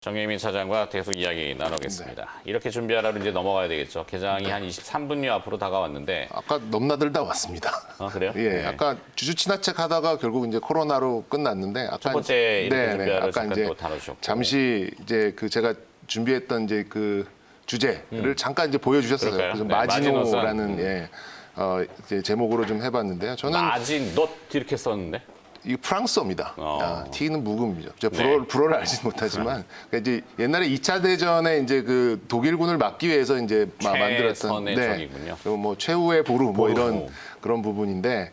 정혜민 차장과 계속 이야기 나누겠습니다. 네. 이렇게 준비하라로 이제 넘어가야 되겠죠. 개장이 한 23분여 앞으로 다가왔는데. 아까 넘나들다 왔습니다. 그래요? 예, 네. 아까 주주 친화책 하다가 결국 이제 코로나로 끝났는데 아까 첫 번째 이렇게 준비하라를 아까 잠깐 이제 또 다루셨고. 잠시 이제 그 제가 준비했던 이제 그 주제를 잠깐 이제 보여주셨어요. 그럴까요? 그래서 네, 마지노라는 이제 제목으로 좀 해봤는데요. 저는 마진 넛 이렇게 썼는데. 이 프랑스어입니다. T는 묵음이죠. 제가 네. 불어를 알지는 못하지만 그러니까 이제 옛날에 2차 대전에 이제 그 독일군을 막기 위해서 이제 만들었던 최선의 전이군요. 그리고 뭐 최후의 보루 뭐 이런 그런 부분인데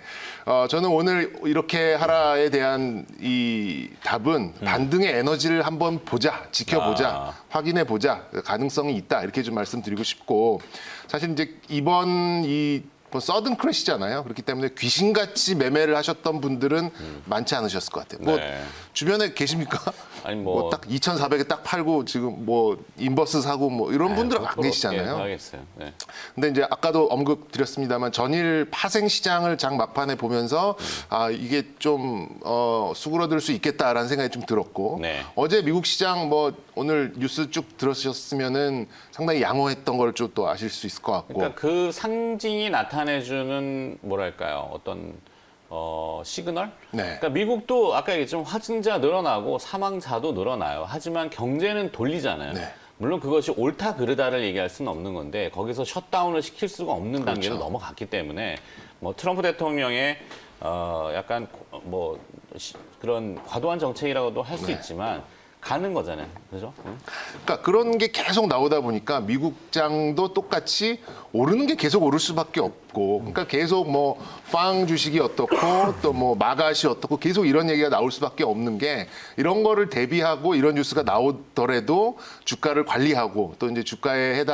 저는 오늘 이렇게 하라에 대한 이 답은 반등의 에너지를 한번 보자, 지켜보자, 확인해 보자, 가능성이 있다 이렇게 좀 말씀드리고 싶고 사실 이제 이번 이 서든 크래시잖아요. 그렇기 때문에 귀신같이 매매를 하셨던 분들은 많지 않으셨을 것 같아요. 뭐 네. 주변에 계십니까? 아니 뭐 딱 2,400에 딱 팔고 지금 뭐 인버스 사고 뭐 이런 분들은 안 계시잖아요. 알겠어요. 네. 근데 이제 아까도 언급 드렸습니다만 전일 파생 시장을 장 막판에 보면서 이게 좀 수그러들 수 있겠다라는 생각이 좀 들었고 네. 어제 미국 시장 뭐 오늘 뉴스 쭉 들으셨으면은 상당히 양호했던 걸 좀 또 아실 수 있을 것 같고 그러니까 그 상징이 나타내주는 뭐랄까요 어떤 시그널? 네. 그러니까 미국도 아까 얘기했지만 확진자 늘어나고 사망자도 늘어나요. 하지만 경제는 돌리잖아요. 네. 물론 그것이 옳다 그르다를 얘기할 수는 없는 건데 거기서 셧다운을 시킬 수가 없는 단계를 넘어갔기 때문에 뭐 트럼프 대통령의 약간 뭐 그런 과도한 정책이라고도 할 수 있지만 가는 거잖아요. 그죠? 응? 그러니까 그런 게 계속 나오다 보니까 미국장도 똑같이 오르는 게 계속 오를 수밖에 없고 그러니까 계속 뭐 빵 주식이 어떻고 또 뭐 마갓이 어떻고 계속 이런 얘기가 나올 수밖에 없는 게 이런 거를 대비하고 이런 뉴스가 나오더라도 주가를 관리하고 또 이제 주가에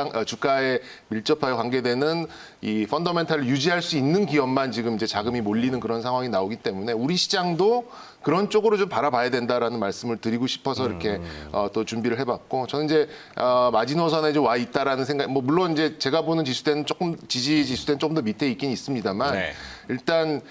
밀접하게 관계되는 이 펀더멘탈을 유지할 수 있는 기업만 지금 이제 자금이 몰리는 그런 상황이 나오기 때문에 우리 시장도 그런 쪽으로 좀 바라봐야 된다라는 말씀을 드리고 싶어서 이렇게 또 준비를 해봤고 저는 이제 마지노선에 좀 와 있다라는 생각. 뭐 물론 이제 제가 보는 지수대는 조금 지지 지수대는 조금 더 밑에 있긴 있습니다만 네. 일단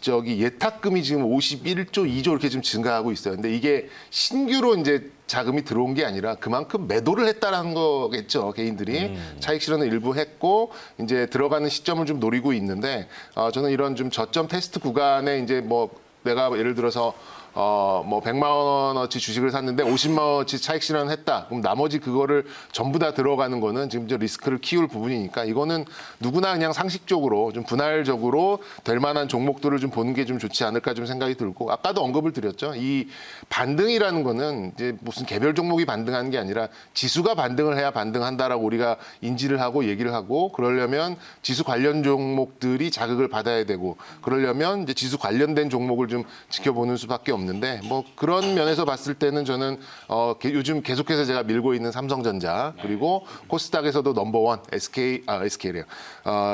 예탁금이 지금 51조 2조 이렇게 좀 증가하고 있어요. 근데 이게 신규로 이제 자금이 들어온 게 아니라 그만큼 매도를 했다라는 거겠죠. 개인들이 차익 실현을 일부 했고 이제 들어가는 시점을 좀 노리고 있는데 저는 이런 좀 저점 테스트 구간에 이제 뭐 내가 예를 들어서 뭐 100만 원어치 주식을 샀는데 50만 원어치 차익 실현을 했다. 그럼 나머지 그거를 전부 다 들어가는 거는 지금 저 리스크를 키울 부분이니까 이거는 누구나 그냥 상식적으로 좀 분할적으로 될 만한 종목들을 좀 보는 게 좀 좋지 않을까 좀 생각이 들고 아까도 언급을 드렸죠. 이 반등이라는 거는 이제 무슨 개별 종목이 반등하는 게 아니라 지수가 반등을 해야 반등한다라고 우리가 인지를 하고 얘기를 하고 그러려면 지수 관련 종목들이 자극을 받아야 되고 그러려면 이제 지수 관련된 종목을 좀 지켜보는 수밖에 없는데 뭐 그런 면에서 봤을 때는 저는 요즘 계속해서 제가 밀고 있는 삼성전자 그리고 코스닥에서도 넘버원 SK래요.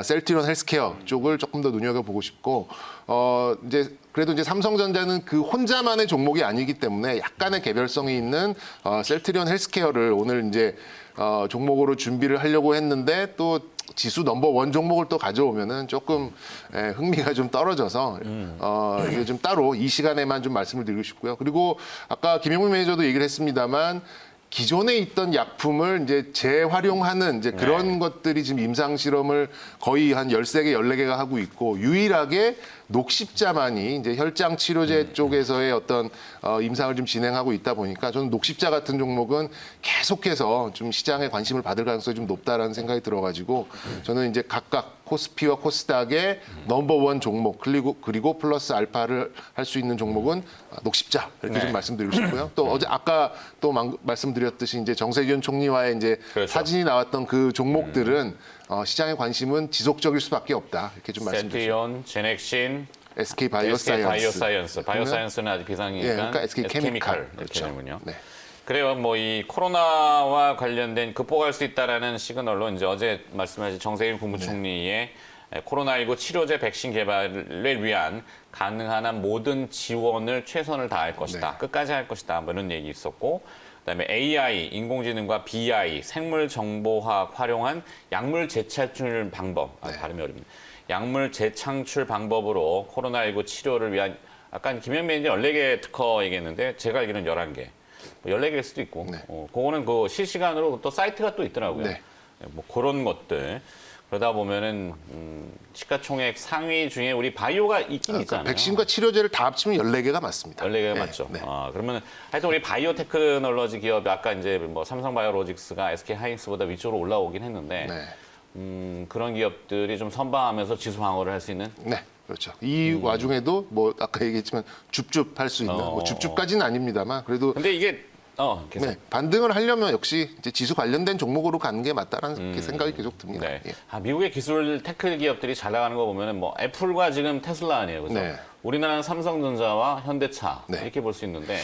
셀트리온 헬스케어 쪽을 조금 더 눈여겨보고 싶고 이제 그래도 이제 삼성전자는 그 혼자만의 종목이 아니기 때문에 약간의 개별성이 있는 셀트리온 헬스케어를 오늘 이제 종목으로 준비를 하려고 했는데 또 지수 넘버원 종목을 또 가져오면은 조금 흥미가 좀 떨어져서 이게 좀 따로 이 시간에만 좀 말씀을 드리고 싶고요. 그리고 아까 김영민 매니저도 얘기를 했습니다만 기존에 있던 약품을 이제 재활용하는 이제 그런 것들이 지금 임상 실험을 거의 한 13개, 14개가 하고 있고 유일하게 녹십자만이 이제 혈장 치료제 쪽에서의 어떤 임상을 좀 진행하고 있다 보니까 저는 녹십자 같은 종목은 계속해서 좀 시장에 관심을 받을 가능성이 좀 높다라는 생각이 들어가지고 저는 이제 각각 코스피와 코스닥의 넘버원 종목 그리고 플러스 알파를 할 수 있는 종목은 녹십자 이렇게 좀 말씀드리고 싶고요. 또 어제 아까 또 말씀드렸듯이 이제 정세균 총리와의 이제 그렇죠. 사진이 나왔던 그 종목들은 시장의 관심은 지속적일 수밖에 없다 이렇게 좀 말씀드리죠. 센티온, 제넥신, SK 바이오사이언스. 바이오사이언스는 아직 비상이니까 그러니까 SK 케미칼 이렇게 그렇죠. 되는군요. 네. 그래요. 뭐 이 코로나와 관련된 극복할 수 있다라는 시그널로 이제 어제 말씀하신 정세균 국무총리의 코로나19 치료제 백신 개발을 위한 가능한 한 모든 지원을 최선을 다할 것이다. 끝까지 할 것이다. 뭐 이런 얘기 있었고 그다음에 AI, 인공지능과 BI, 생물 정보학 활용한 약물 재창출 방법. 발음이 어렵네요. 약물 재창출 방법으로 코로나19 치료를 위한 아까 김현민 이제 14개 특허 얘기했는데 제가 알기로는 11개. 14개일 수도 있고 네. 그거는 그 실시간으로 또 사이트가 또 있더라고요. 네. 뭐 그런 것들. 그러다 보면은 시가총액 상위 중에 우리 바이오가 있긴 있잖아요. 백신과 치료제를 다 합치면 14개가 맞습니다. 14개가 네, 맞죠. 네. 그러면 하여튼 우리 바이오 테크놀로지 기업 아까 이제 뭐 삼성바이오로직스가 SK 하이닉스보다 위쪽으로 올라오긴 했는데 네. 그런 기업들이 좀 선방하면서 지수 방어를 할 수 있는 네, 그렇죠. 이 와중에도 뭐 아까 얘기했지만 줍줍 할 수 있는 뭐 줍줍까지는 아닙니다만 그래도 근데 이게 계속 네, 반등을 하려면 역시 이제 지수 관련된 종목으로 가는 게 맞다라는 생각이 계속 듭니다. 네. 예. 미국의 기술 테크 기업들이 잘 나가는 거 보면은 뭐 애플과 지금 테슬라 아니에요, 그죠? 네. 우리나라는 삼성전자와 현대차 네. 이렇게 볼 수 있는데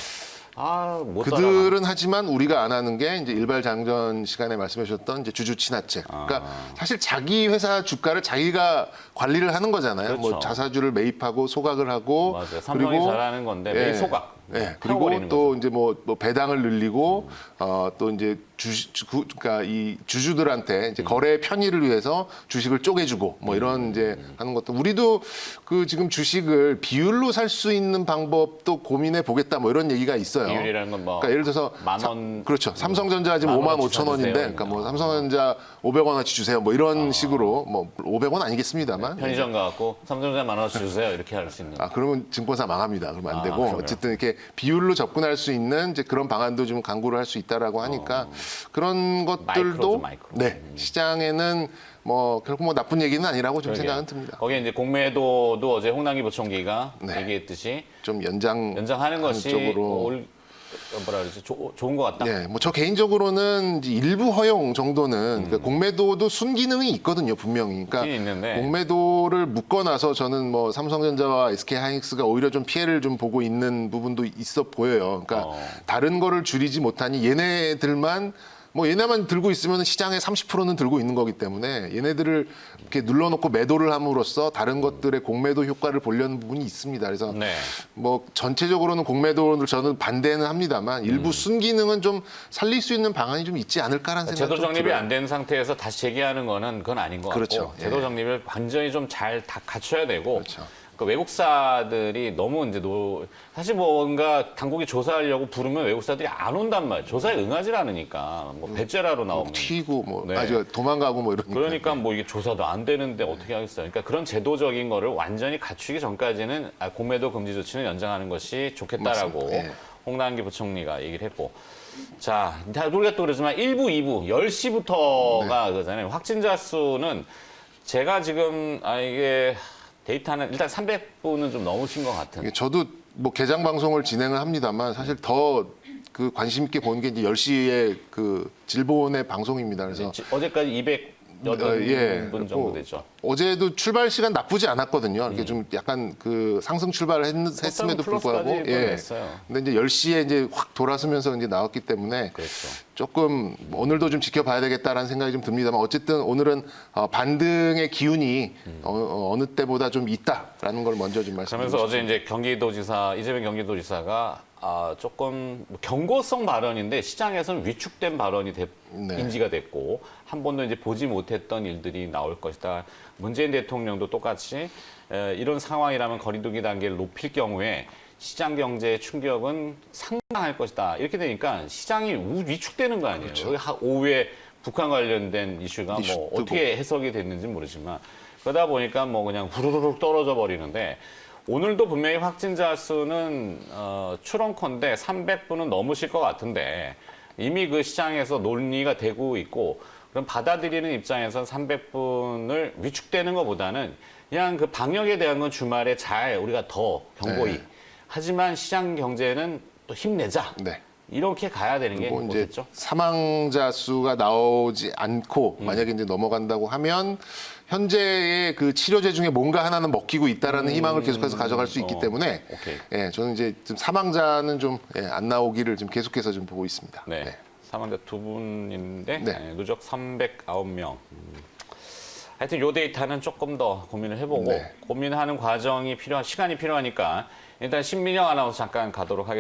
못 그들은 하지만 우리가 안 하는 게 이제 일발 장전 시간에 말씀해 주셨던 이제 주주 친화책. 그러니까 사실 자기 회사 주가를 자기가 관리를 하는 거잖아요. 뭐 그렇죠. 자사주를 매입하고 소각을 하고 맞아요. 삼성이 잘하는 건데 예. 매일 소각. 네. 그리고 태워버리는 또 거죠. 이제 뭐 배당을 늘리고 또 이제 그러니까 이 주주들한테 이제 거래 편의를 위해서 주식을 쪼개주고 뭐 이런 이제 하는 것도 우리도 그 지금 주식을 비율로 살 수 있는 방법도 고민해 보겠다 뭐 이런 얘기가 있어요. 비율이라는 건 뭐 그러니까 예를 들어서 만 원, 그렇죠. 삼성전자 지금 5만 5천 원인데 그러니까 뭐 삼성전자 500원어치 주세요. 뭐 이런 식으로 뭐 500원 아니겠습니다만. 편의점 가갖고 삼성전자 10,000원씩 주세요 이렇게 할 수 있는. 그러면 증권사 망합니다. 그러면 안 되고 그러면. 어쨌든 이렇게 비율로 접근할 수 있는 이제 그런 방안도 좀 강구를 할 수 있다라고 하니까 그런 것들도 마이크로죠, 마이크로. 네 시장에는 뭐 결국 뭐 나쁜 얘기는 아니라고 좀 생각은 듭니다. 거기에 이제 공매도도 어제 홍남기 부총리가 네. 얘기했듯이 좀 연장하는 연장하는 것이 쪽으로. 뭐라 그러지 좋은 것 같다. 네, 뭐 저 개인적으로는 이제 일부 허용 정도는 그러니까 공매도도 순기능이 있거든요, 분명히. 있긴 그러니까 있는데. 공매도를 묶어놔서 저는 뭐 삼성전자와 SK 하이닉스가 오히려 좀 피해를 좀 보고 있는 부분도 있어 보여요. 그러니까 다른 거를 줄이지 못하니 얘네들만 뭐 얘네만 들고 있으면 시장의 30%는 들고 있는 거기 때문에 얘네들을 이렇게 눌러놓고 매도를 함으로써 다른 것들의 공매도 효과를 보려는 부분이 있습니다. 그래서 네. 뭐 전체적으로는 공매도를 저는 반대는 합니다만 일부 순기능은 좀 살릴 수 있는 방안이 좀 있지 않을까라는 생각이 제도 좀 정립이 들어요. 안 된 상태에서 다시 재개하는 거는 그건 아닌 것 그렇죠. 같고 제도 예. 정립을 완전히 좀 잘 다 갖춰야 되고 그렇죠. 그 외국사들이 너무 이제 사실 뭔가 당국이 조사하려고 부르면 외국사들이 안 온단 말이에요. 조사에 응하지 않으니까 뭐 배째라로 나오면 튀고 뭐 네. 도망가고 뭐 이러니까. 그러니까 뭐 이게 조사도 안 되는데 어떻게 하겠어요. 그러니까 그런 제도적인 거를 완전히 갖추기 전까지는 공매도 금지 조치는 연장하는 것이 좋겠다라고 맞습니다. 예. 홍남기 부총리가 얘기를 했고. 자, 우리가 또 그러지만 1부, 2부, 10시부터가 그거잖아요. 확진자 수는 제가 지금 이게 데이터는 일단 300분은 좀 넘으신 것 같은. 이게 저도 뭐 개장 방송을 진행을 합니다만 사실 더 그 관심 있게 보는 게 이제 10시에 그 질본의 방송입니다. 그래서 어제까지 208분 정도 뭐 됐죠. 어제도 출발 시간 나쁘지 않았거든요. 이렇게 좀 약간 그 상승 출발을 했음에도 불구하고 냈어요. 근데 이제 10시에 이제 확 돌아서면서 이제 나왔기 때문에 그렇죠. 조금 오늘도 좀 지켜봐야 되겠다라는 생각이 좀 듭니다만 어쨌든 오늘은 반등의 기운이 어느 때보다 좀 있다라는 걸 먼저 좀 말씀드리고 그러면서 어제 싶습니다. 이제 경기도지사 이재명 경기도지사가 조금 경고성 발언인데 시장에서는 위축된 발언이 네. 인지가 됐고 한 번도 이제 보지 못했던 일들이 나올 것이다. 문재인 대통령도 똑같이 이런 상황이라면 거리두기 단계를 높일 경우에 시장 경제의 충격은 상당할 것이다. 이렇게 되니까 시장이 위축되는 거 아니에요. 그렇죠. 오후에 북한 관련된 이슈가 이슈 뭐 뜨고. 어떻게 해석이 됐는지 모르지만 그러다 보니까 뭐 그냥 후루룩 떨어져 버리는데 오늘도 분명히 확진자 수는 추론컨대 300분은 넘으실 것 같은데 이미 그 시장에서 논의가 되고 있고 그럼 받아들이는 입장에서는 300분을 위축되는 것보다는 그냥 그 방역에 대한 건 주말에 잘 우리가 더 경고히 네. 하지만 시장 경제는 또 힘내자. 네. 이렇게 가야 되는 게 그리고 이제 뭐겠죠? 사망자 수가 나오지 않고 만약에 이제 넘어간다고 하면 현재의 그 치료제 중에 뭔가 하나는 먹히고 있다라는 희망을 계속해서 가져갈 수 있기 때문에 오케이. 예, 저는 이제 좀 사망자는 좀 안 나오기를 좀 계속해서 좀 보고 있습니다. 네. 사망자 2분인데 네. 누적 309명. 하여튼 요 데이터는 조금 더 고민을 해보고 네. 고민하는 과정이 시간이 필요하니까 일단 신민영 아나운서 잠깐 가도록 하겠습니다.